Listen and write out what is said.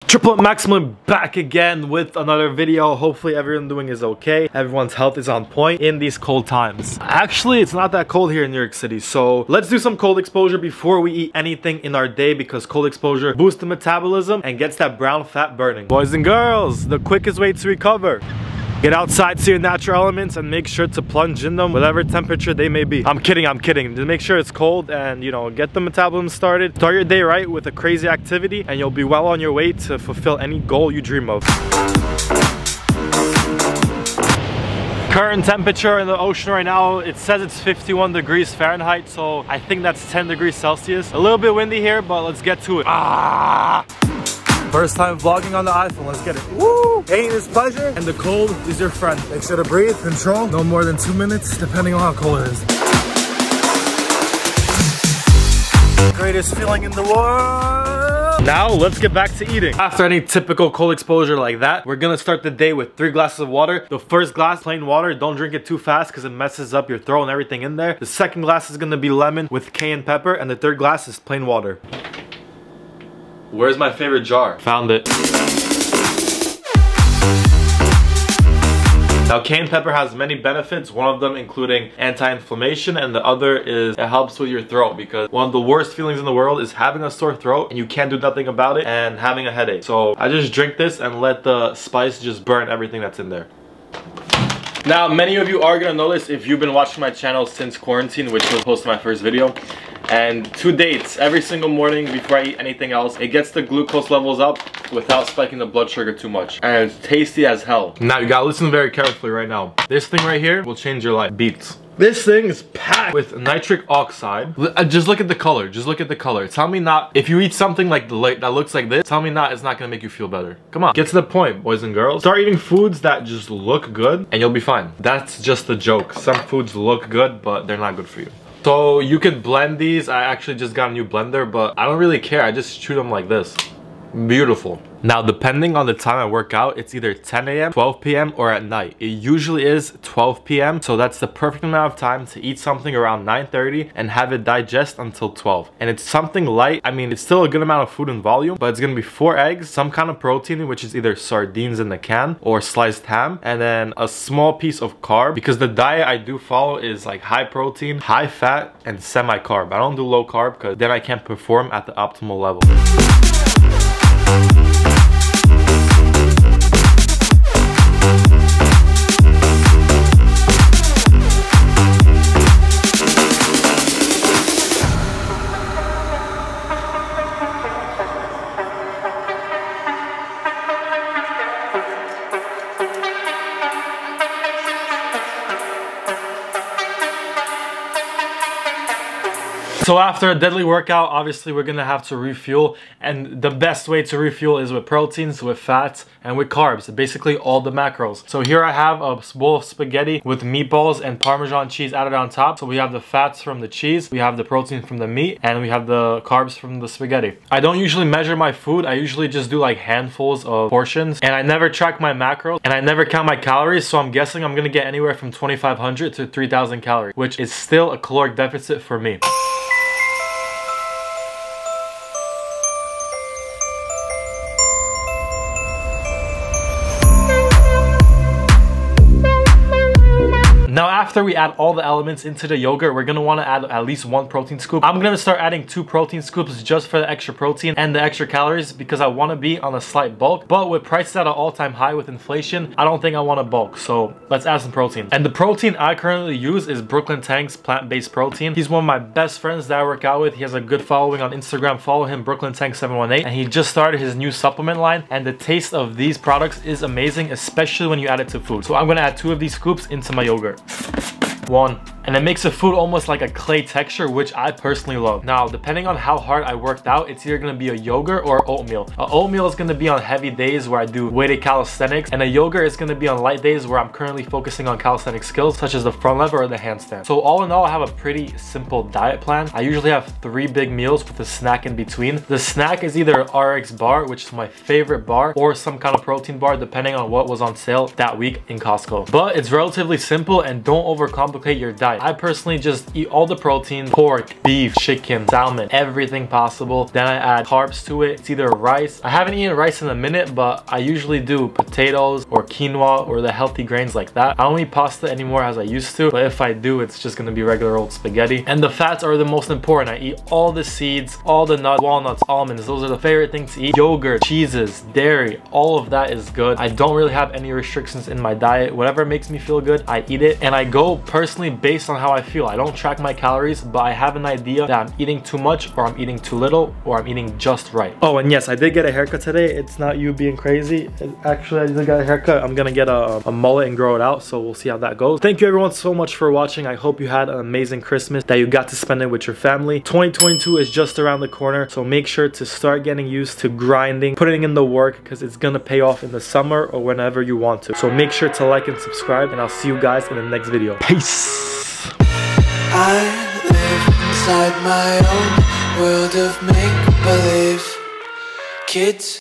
Triple Maximilian back again with another video. Hopefully everyone doing is okay. Everyone's health is on point in these cold times. Actually, it's not that cold here in New York City. So let's do some cold exposure before we eat anything in our day, because cold exposure boosts the metabolism and gets that brown fat burning. Boys and girls, the quickest way to recover. Get outside, see your natural elements, and make sure to plunge in them, whatever temperature they may be. I'm kidding. Just make sure it's cold and, you know, get the metabolism started. Start your day right with a crazy activity, and you'll be well on your way to fulfill any goal you dream of. Current temperature in the ocean right now, it says it's 51 degrees Fahrenheit, so I think that's 10 degrees Celsius. A little bit windy here, but let's get to it. First time vlogging on the iPhone, let's get it. Woo! Pain is pleasure, and the cold is your friend. Make sure to breathe, control, no more than 2 minutes, depending on how cold it is. Greatest feeling in the world. Now, let's get back to eating. After any typical cold exposure like that, we're gonna start the day with 3 glasses of water. The first glass, plain water. Don't drink it too fast because it messes up your throat and everything in there. The second glass is gonna be lemon with cayenne pepper, and the third glass is plain water. Where's my favorite jar? Found it. Now, cayenne pepper has many benefits, one of them including anti-inflammation, and the other is it helps with your throat, because one of the worst feelings in the world is having a sore throat and you can't do nothing about it and having a headache. So I just drink this and let the spice just burn everything that's in there. Now, many of you are gonna notice if you've been watching my channel since quarantine, which was posted my first video. And to date, every single morning before I eat anything else, it gets the glucose levels up without spiking the blood sugar too much. And it's tasty as hell. Now, you gotta listen very carefully right now. This thing right here will change your life. Beets. This thing is packed with nitric oxide. Just look at the color. Just look at the color. Tell me not, if you eat something like that looks like this, tell me not it's not gonna make you feel better. Come on, get to the point, boys and girls. Start eating foods that just look good and you'll be fine. That's just the joke. Some foods look good, but they're not good for you. So you could blend these. I actually just got a new blender, but I don't really care. I just chew them like this. Beautiful. Now, depending on the time I work out, it's either 10 a.m., 12 p.m. or at night. It usually is 12 p.m. So that's the perfect amount of time to eat something around 9:30 and have it digest until 12. And it's something light. I mean, it's still a good amount of food in volume, but it's gonna be 4 eggs, some kind of protein, which is either sardines in the can or sliced ham, and then a small piece of carb, because the diet I do follow is like high protein, high fat, and semi-carb. I don't do low carb because then I can't perform at the optimal level. So after a deadly workout, obviously we're gonna have to refuel, and the best way to refuel is with proteins, with fats, and with carbs, basically all the macros. So here I have a bowl of spaghetti with meatballs and Parmesan cheese added on top. So we have the fats from the cheese, we have the protein from the meat, and we have the carbs from the spaghetti. I don't usually measure my food. I usually just do like handfuls of portions, and I never track my macros, and I never count my calories. So I'm guessing I'm gonna get anywhere from 2,500 to 3,000 calories, which is still a caloric deficit for me. Now, after we add all the elements into the yogurt, we're gonna wanna add at least 1 protein scoop. I'm gonna start adding 2 protein scoops just for the extra protein and the extra calories, because I wanna be on a slight bulk. But with prices at an all-time high with inflation, I don't think I wanna bulk. So let's add some protein. And the protein I currently use is Brooklyn Tank's plant-based protein. He's one of my best friends that I work out with. He has a good following on Instagram. Follow him, Brooklyn Tank 718. And he just started his new supplement line. And the taste of these products is amazing, especially when you add it to food. So I'm gonna add 2 of these scoops into my yogurt. 1. And it makes the food almost like a clay texture, which I personally love. Now, depending on how hard I worked out, it's either gonna be a yogurt or oatmeal. Oatmeal is gonna be on heavy days where I do weighted calisthenics, and a yogurt is gonna be on light days where I'm currently focusing on calisthenic skills, such as the front lever or the handstand. So all in all, I have a pretty simple diet plan. I usually have 3 big meals with a snack in between. The snack is either an RX bar, which is my favorite bar, or some kind of protein bar, depending on what was on sale that week in Costco. But it's relatively simple, and don't overcomplicate your diet. diet. I personally just eat all the protein, pork, beef, chicken, salmon, everything possible. Then I add carbs to it. It's either rice. I haven't eaten rice in a minute, but I usually do potatoes or quinoa or the healthy grains like that. I don't eat pasta anymore as I used to, but if I do, it's just gonna be regular old spaghetti. And the fats are the most important. I eat all the seeds, all the nuts, walnuts, almonds. Those are the favorite things to eat. Yogurt, cheeses, dairy, all of that is good. I don't really have any restrictions in my diet. Whatever makes me feel good, I eat it. And I go personally based on how I feel. I don't track my calories, but I have an idea that I'm eating too much or I'm eating too little or I'm eating just right. Oh, and yes, I did get a haircut today. It's not you being crazy. Actually, I just got a haircut. I'm gonna get a mullet and grow it out, so we'll see how that goes. Thank you everyone so much for watching. I hope you had an amazing Christmas, that you got to spend it with your family. 2022 is just around the corner, so make sure to start getting used to grinding, putting in the work, because it's gonna pay off in the summer or whenever you want to. So make sure to like and subscribe, and I'll see you guys in the next video. Peace! I live inside my own world of make-believe. Kids